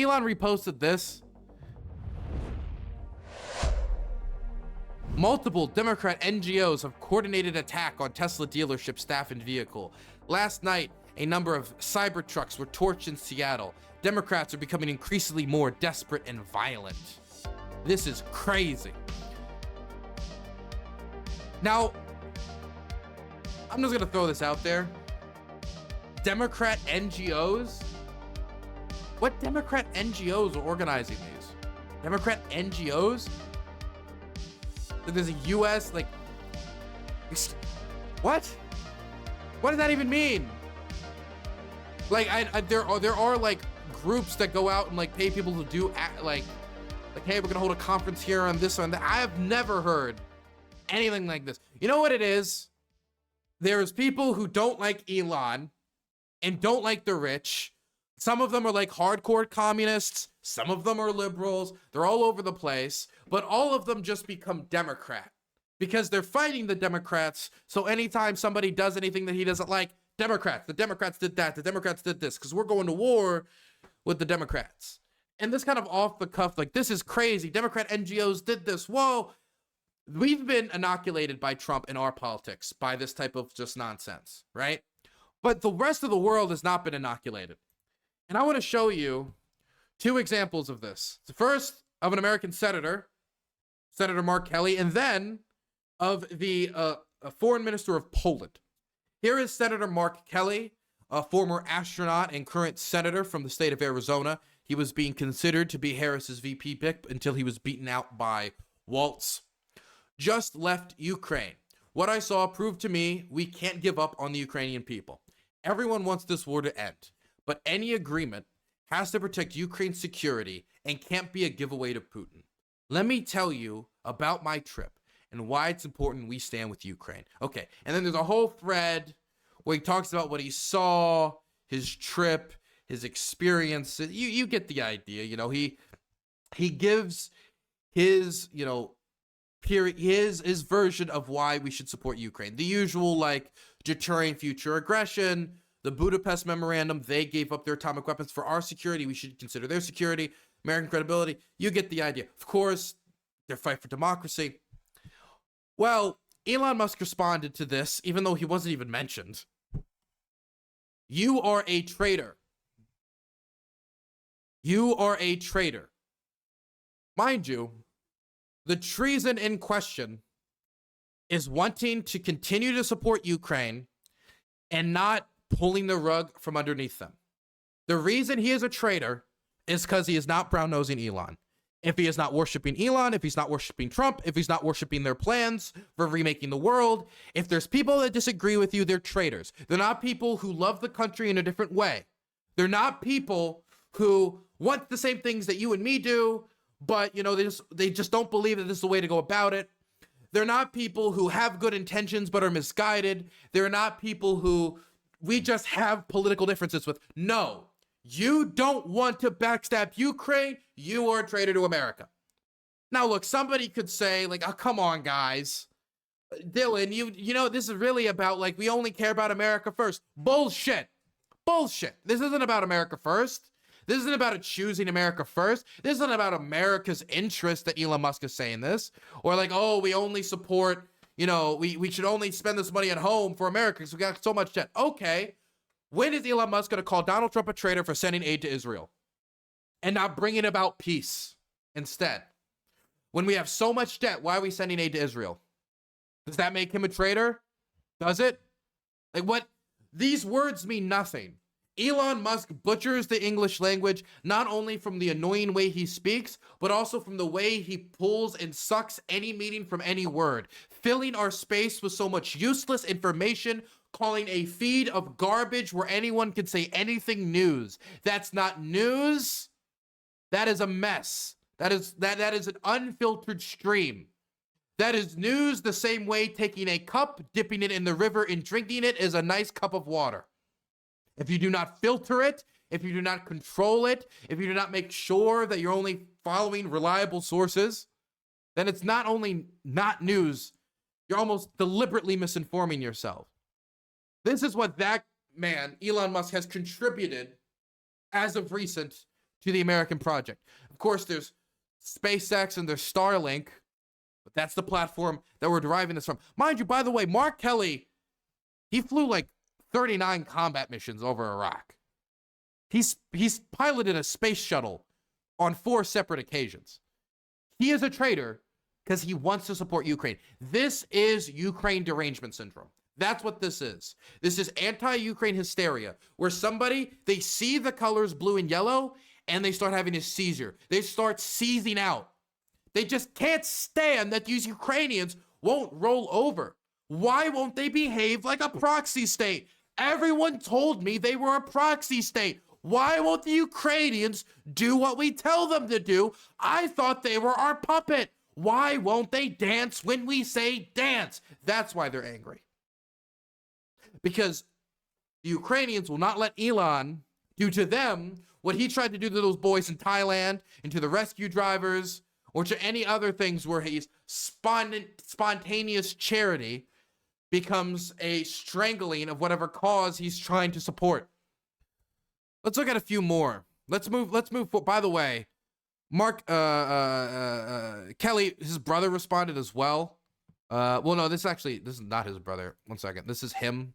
Elon reposted this. Multiple Democrat NGOs have coordinated attack on Tesla dealership staff and vehicle. Last night, a number of cyber trucks were torched in Seattle. Democrats are becoming increasingly more desperate and violent. This is crazy. Now, I'm just gonna throw this out there. Democrat NGOs? What Democrat NGOs are organizing these? Democrat NGOs? There's a US, like, what? What does that even mean? Like, there are like groups that go out and like pay people to do like, hey, we're gonna hold a conference here on this one. I have never heard anything like this. You know what it is? There's people who don't like Elon and don't like the rich. Some of them are like hardcore communists. Some of them are liberals. They're all over the place, but all of them just become Democrat because they're fighting the Democrats. So anytime somebody does anything that he doesn't like, Democrats, the Democrats did that, the Democrats did this, because we're going to war with the Democrats. And this kind of off the cuff, like, this is crazy. Democrat NGOs did this. Whoa. We've been inoculated by Trump in our politics by this type of just nonsense, right? But the rest of the world has not been inoculated. And I want to show you two examples of this. The first of an American senator, Senator Mark Kelly, and then of the foreign minister of Poland. Here is Senator Mark Kelly, a former astronaut and current senator from the state of Arizona. He was being considered to be Harris's VP pick until he was beaten out by Waltz. Just left Ukraine. What I saw proved to me we can't give up on the Ukrainian people. Everyone wants this war to end, but any agreement has to protect Ukraine's security and can't be a giveaway to Putin. Let me tell you about my trip and why it's important we stand with Ukraine. Okay, and then there's a whole thread where he talks about what he saw, his trip, his experience. You get the idea, you know. He gives his, you know, his version of why we should support Ukraine. The usual, like, deterring future aggression, the Budapest Memorandum, they gave up their atomic weapons for our security, we should consider their security, American credibility. You get the idea. Of course, their fight for democracy. Well, Elon Musk responded to this, even though he wasn't even mentioned. You are a traitor. You are a traitor. Mind you, the treason in question is wanting to continue to support Ukraine and not pulling the rug from underneath them. The reason he is a traitor is because he is not brown-nosing Elon. If he is not worshiping Elon, if he's not worshiping Trump, if he's not worshiping their plans for remaking the world, if there's people that disagree with you, they're traitors. They're not people who love the country in a different way. They're not people who want the same things that you and me do, but, you know, they just don't believe that this is the way to go about it. They're not people who have good intentions but are misguided. They're not people who we just have political differences with. No. You don't want to backstab Ukraine. You are a traitor to America. Now, look, somebody could say, like, oh, come on, guys. Dylan, you know, this is really about, like, we only care about America first. Bullshit. Bullshit. This isn't about America first. This isn't about choosing America first. This isn't about America's interest that Elon Musk is saying this. Or like, oh, we only support, you know, we should only spend this money at home for America because we got so much debt. Okay. When is Elon Musk going to call Donald Trump a traitor for sending aid to Israel and not bringing about peace instead? When we have so much debt, why are we sending aid to Israel? Does that make him a traitor? Does it? Like, what? These words mean nothing. Elon Musk butchers the English language, not only from the annoying way he speaks, but also from the way he pulls and sucks any meaning from any word, filling our space with so much useless information, calling a feed of garbage where anyone can say anything news. That's not news. That is a mess. That is an unfiltered stream. That is news the same way taking a cup, dipping it in the river, and drinking it is a nice cup of water. If you do not filter it, if you do not control it, if you do not make sure that you're only following reliable sources, then it's not only not news, you're almost deliberately misinforming yourself. This is what that man, Elon Musk, has contributed as of recent to the American project. Of course, there's SpaceX and there's Starlink, but that's the platform that we're deriving this from. Mind you, by the way, Mark Kelly, he flew like 39 combat missions over Iraq. He's piloted a space shuttle on 4 separate occasions. He is a traitor because he wants to support Ukraine. This is Ukraine derangement syndrome. That's what this is. This is anti-Ukraine hysteria, where somebody, they see the colors blue and yellow, and they start having a seizure. They start seizing out. They just can't stand that these Ukrainians won't roll over. Why won't they behave like a proxy state? Everyone told me they were a proxy state. Why won't the Ukrainians do what we tell them to do? I thought they were our puppet. Why won't they dance when we say dance? That's why they're angry. Because the Ukrainians will not let Elon do to them what he tried to do to those boys in Thailand and to the rescue drivers or to any other things where he's spontaneous charity becomes a strangling of whatever cause he's trying to support. Let's look at a few more. Let's move. By the way, Mark Kelly, his brother responded as well. Well, no, this is not his brother. One second. This is him.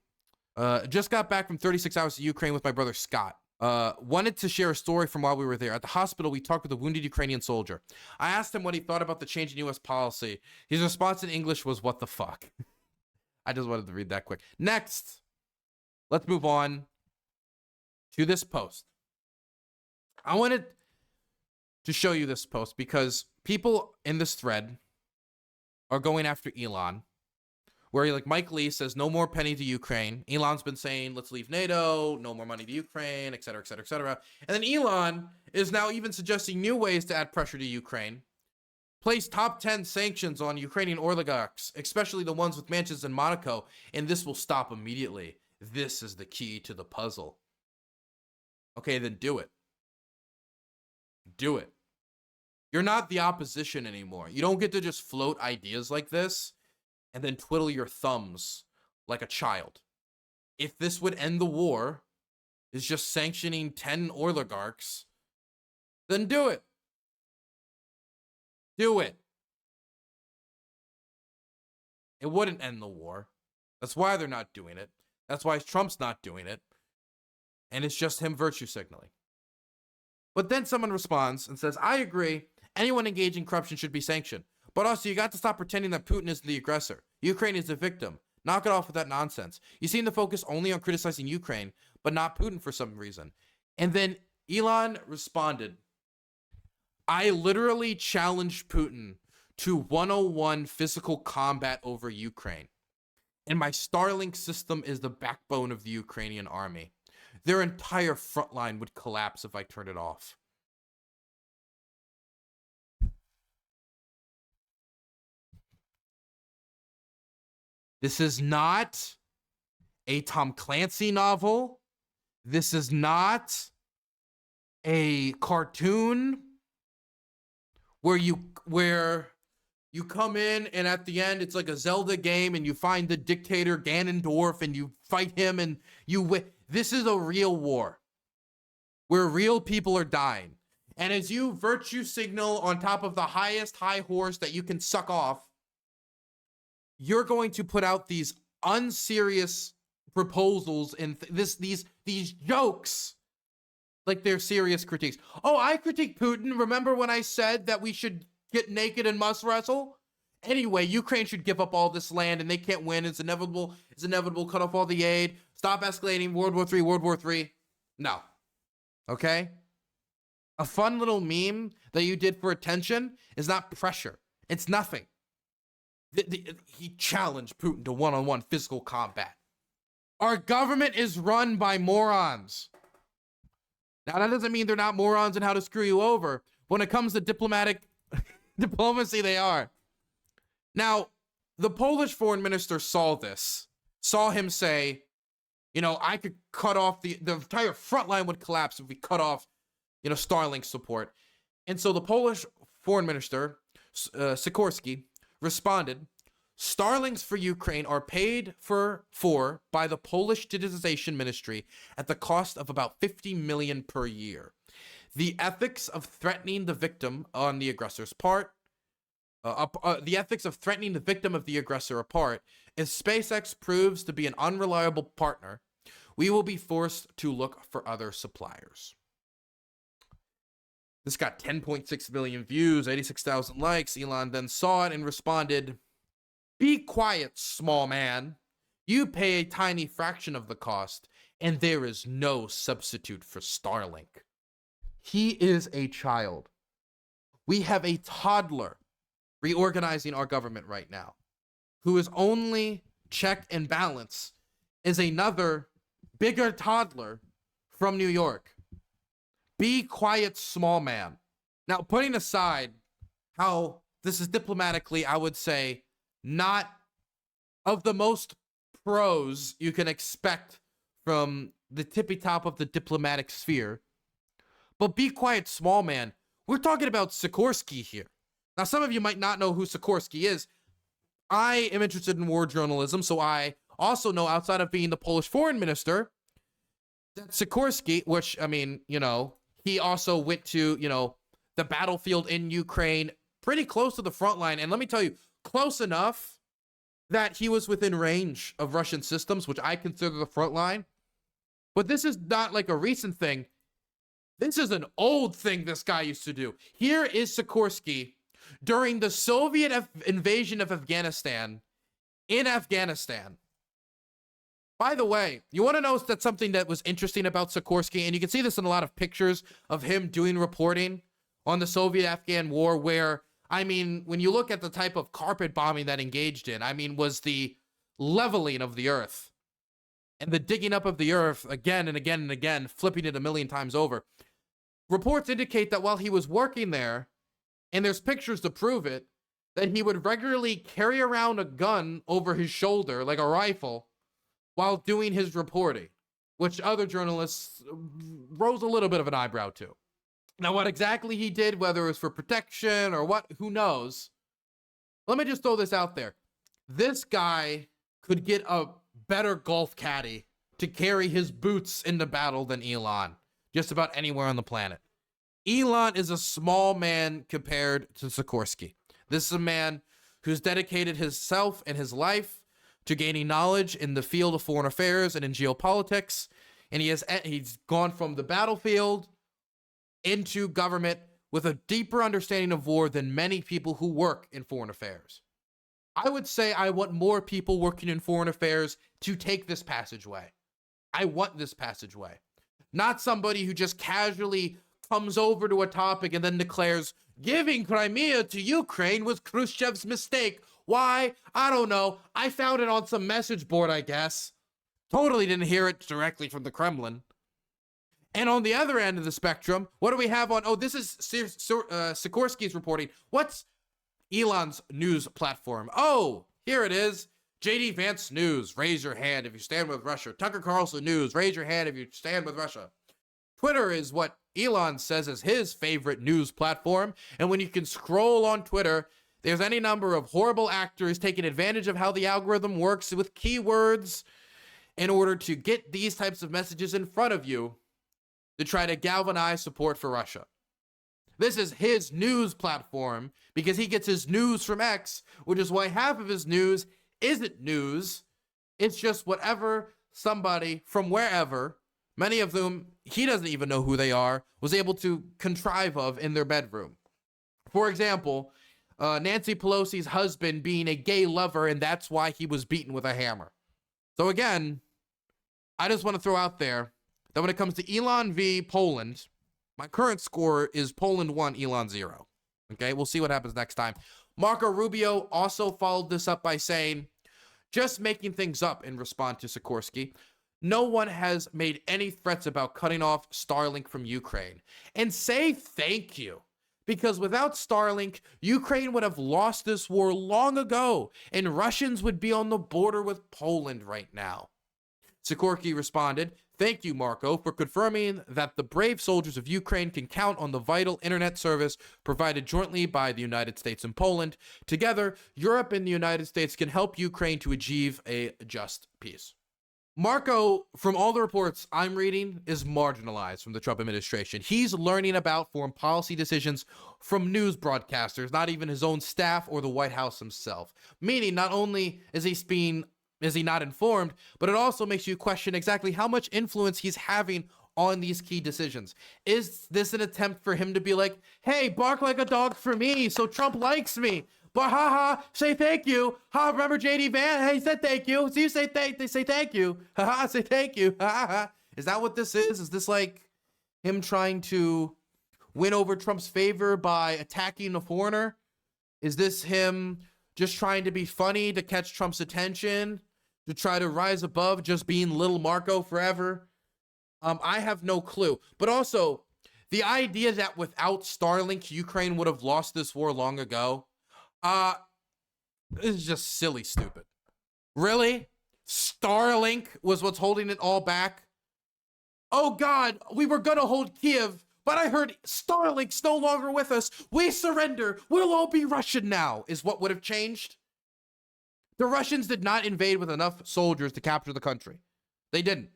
Just got back from 36 hours to Ukraine with my brother Scott. Wanted to share a story from while we were there. At the hospital, we talked with a wounded Ukrainian soldier. I asked him what he thought about the change in U.S. policy. His response in English was, "What the fuck?" I just wanted to read that quick. Next, let's move on to this post. I wanted to show you this post because people in this thread are going after Elon, where like Mike Lee says no more penny to Ukraine. Elon's been saying let's leave NATO, no more money to Ukraine, etc., etc., etc. And then Elon is now even suggesting new ways to add pressure to Ukraine. Place top 10 sanctions on Ukrainian oligarchs, especially the ones with mansions in Monaco, and this will stop immediately. This is the key to the puzzle. Okay, then do it. Do it. You're not the opposition anymore. You don't get to just float ideas like this and then twiddle your thumbs like a child. If this would end the war, is just sanctioning 10 oligarchs, then do it. Do it. It wouldn't end the war. That's why they're not doing it. That's why Trump's not doing it. And it's just him virtue signaling. But then someone responds and says, I agree. Anyone engaged in corruption should be sanctioned. But also, you got to stop pretending that Putin is the aggressor. Ukraine is the victim. Knock it off with that nonsense. You seem to focus only on criticizing Ukraine, but not Putin for some reason. And then Elon responded, I literally challenged Putin to 101 physical combat over Ukraine. And my Starlink system is the backbone of the Ukrainian army. Their entire front line would collapse if I turned it off. This is not a Tom Clancy novel. This is not a cartoon where you come in and at the end it's like a Zelda game and you find the dictator Ganondorf and you fight him and you win. This is a real war where real people are dying. And as you virtue signal on top of the highest high horse that you can suck off, you're going to put out these unserious proposals and these jokes like they're serious critiques. Oh, I critique Putin. Remember when I said that we should get naked and must wrestle? Anyway, Ukraine should give up all this land and they can't win. It's inevitable. It's inevitable. Cut off all the aid. Stop escalating. World War III. World War III. No. Okay? A fun little meme that you did for attention is not pressure. It's nothing. He challenged Putin to one-on-one physical combat. Our government is run by morons. Now, that doesn't mean they're not morons in how to screw you over. When it comes to diplomacy, they are. Now, the Polish foreign minister saw him say, you know, I could cut off the entire front line would collapse if we cut off, you know, Starlink support. And so the Polish foreign minister, Sikorski, responded, Starlinks for Ukraine are paid for by the Polish Digitization Ministry at the cost of about $50 million per year. the ethics of threatening the victim on the aggressor's part, the ethics of threatening the victim of the aggressor apart. If SpaceX proves to be an unreliable partner, we will be forced to look for other suppliers. This got 10.6 million views, 86,000 likes. Elon then saw it and responded, "Be quiet, small man. You pay a tiny fraction of the cost, and there is no substitute for Starlink." He is a child. We have a toddler reorganizing our government right now, who is only check and balance is another bigger toddler from New York. Be quiet, small man. Now, putting aside how this is diplomatically, I would say, not of the most pros you can expect from the tippy top of the diplomatic sphere, but be quiet, small man. We're talking about Sikorski here. Now, some of you might not know who Sikorski is. I am interested in war journalism, so I also know, outside of being the Polish foreign minister, that Sikorski, which, I mean, you know, he also went to, you know, the battlefield in Ukraine, pretty close to the front line. And let me tell you, close enough that he was within range of Russian systems, which I consider the front line. But this is not like a recent thing. This is an old thing this guy used to do. Here is Sikorski during the Soviet invasion of Afghanistan, in Afghanistan. By the way, you want to know that something that was interesting about Sikorski, and you can see this in a lot of pictures of him doing reporting on the Soviet-Afghan war, where, I mean, when you look at the type of carpet bombing that engaged in, I mean, was the leveling of the earth and the digging up of the earth again and again and again, flipping it a million times over. Reports indicate that while he was working there, and there's pictures to prove it, that he would regularly carry around a gun over his shoulder, like a rifle, while doing his reporting, which other journalists rose a little bit of an eyebrow to. Now, what exactly he did, whether it was for protection or what, who knows? Let me just throw this out there. This guy could get a better golf caddy to carry his boots into battle than Elon, just about anywhere on the planet. Elon is a small man compared to Sikorski. This is a man who's dedicated himself and his life to gaining knowledge in the field of foreign affairs and in geopolitics, and he's gone from the battlefield into government with a deeper understanding of war than many people who work in foreign affairs. I would say I want more people working in foreign affairs to take this passageway. I want this passageway. Not somebody who just casually comes over to a topic and then declares, "Giving Crimea to Ukraine was Khrushchev's mistake." Why? I don't know. I found it on some message board, I guess. Totally didn't hear it directly from the Kremlin. And on the other end of the spectrum, what do we have on? Oh, this is Sikorski's reporting. What's Elon's news platform? Oh, here it is. JD Vance News. Raise your hand if you stand with Russia. Tucker Carlson News. Raise your hand if you stand with Russia. Twitter is what Elon says is his favorite news platform. And when you can scroll on Twitter, there's any number of horrible actors taking advantage of how the algorithm works with keywords in order to get these types of messages in front of you to try to galvanize support for Russia. This is his news platform because he gets his news from X, which is why half of his news isn't news. It's just whatever somebody from wherever, many of whom he doesn't even know who they are, was able to contrive of in their bedroom. For example, Nancy Pelosi's husband being a gay lover, and that's why he was beaten with a hammer. So again, I just want to throw out there that when it comes to Elon v. Poland, my current score is Poland 1, Elon 0. Okay, we'll see what happens next time. Marco Rubio also followed this up by saying, just making things up in response to Sikorski, no one has made any threats about cutting off Starlink from Ukraine. And say thank you. Because without Starlink, Ukraine would have lost this war long ago, and Russians would be on the border with Poland right now. Sikorski responded, "Thank you, Marco, for confirming that the brave soldiers of Ukraine can count on the vital internet service provided jointly by the United States and Poland. Together, Europe and the United States can help Ukraine to achieve a just peace." Marco, from all the reports I'm reading, is marginalized from the Trump administration. He's learning about foreign policy decisions from news broadcasters, not even his own staff or the White House himself. Meaning, not only is he not informed, but it also makes you question exactly how much influence he's having on these key decisions. Is this an attempt for him to be like, hey, bark like a dog for me, so Trump likes me? But haha, say thank you. Ha, remember JD Van? Hey, he said thank you. So you say they say thank you. Haha, say thank you. Ha. Is that what this is? Is this like him trying to win over Trump's favor by attacking a foreigner? Is this him just trying to be funny to catch Trump's attention, to try to rise above just being little Marco forever? I have no clue. But also, the idea that without Starlink, Ukraine would have lost this war long ago. This is just silly stupid. Really? Starlink was what's holding it all back? Oh God, we were gonna hold Kiev, but I heard Starlink's no longer with us. We surrender. We'll all be Russian now, is what would have changed. The Russians did not invade with enough soldiers to capture the country. They didn't.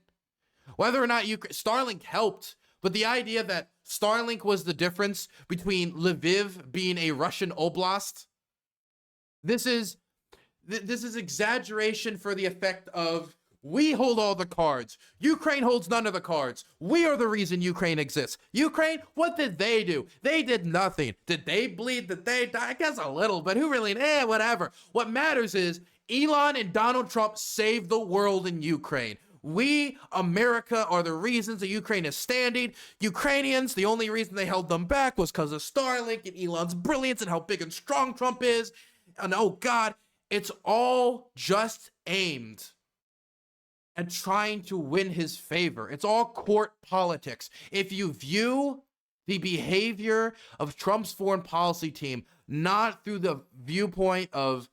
Whether or not Starlink helped, but the idea that Starlink was the difference between Lviv being a Russian oblast, this is exaggeration for the effect of, we hold all the cards. Ukraine holds none of the cards. We are the reason Ukraine exists. Ukraine, what did they do? They did nothing. Did they bleed? Did they die? I guess a little, but who really, whatever. What matters is Elon and Donald Trump saved the world in Ukraine. We, America, are the reasons that Ukraine is standing. Ukrainians, the only reason they held them back was because of Starlink and Elon's brilliance and how big and strong Trump is. And oh God, it's all just aimed at trying to win his favor. It's all court politics. If you view the behavior of Trump's foreign policy team not through the viewpoint of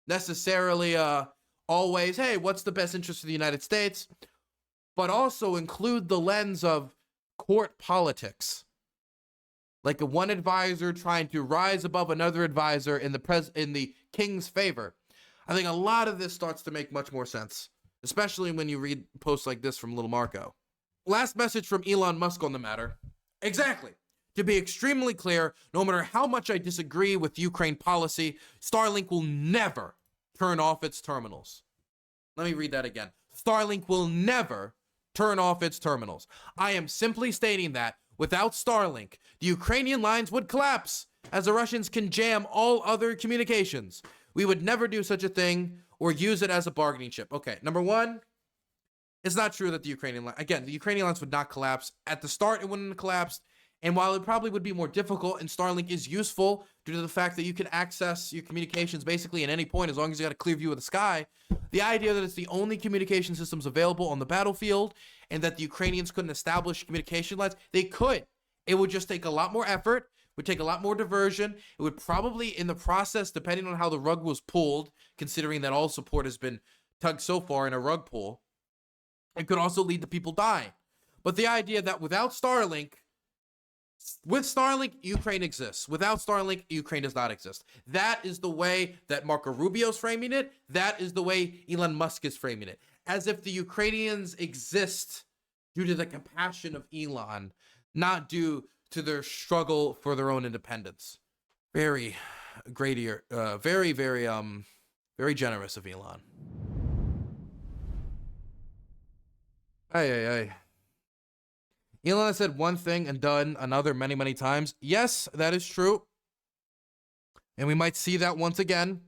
necessarily always, hey, what's the best interest of the United States, but also include the lens of court politics. Like a one advisor trying to rise above another advisor in the king's favor. I think a lot of this starts to make much more sense, especially when you read posts like this from Little Marco. Last message from Elon Musk on the matter. Exactly. To be extremely clear, no matter how much I disagree with Ukraine policy, Starlink will never turn off its terminals. Let me read that again. Starlink will never turn off its terminals. I am simply stating that without Starlink, the Ukrainian lines would collapse, as the Russians can jam all other communications. We would never do such a thing or use it as a bargaining chip. Okay, number one, it's not true that the Ukrainian lines would not collapse. At the start, it wouldn't have collapsed. And while it probably would be more difficult, and Starlink is useful due to the fact that you can access your communications basically at any point as long as you got a clear view of the sky, the idea that it's the only communication systems available on the battlefield and that the Ukrainians couldn't establish communication lines, they could. It would just take a lot more effort, would take a lot more diversion. It would probably, in the process, depending on how the rug was pulled, considering that all support has been tugged so far in a rug pull, it could also lead to people dying. But the idea that without Starlink, with Starlink, Ukraine exists. Without Starlink, Ukraine does not exist. That is the way that Marco Rubio's framing it. That is the way Elon Musk is framing it. As if the Ukrainians exist due to the compassion of Elon, not due to their struggle for their own independence. Very very generous of Elon. Hey. Elon has said one thing and done another many, many times. Yes, that is true. And we might see that once again.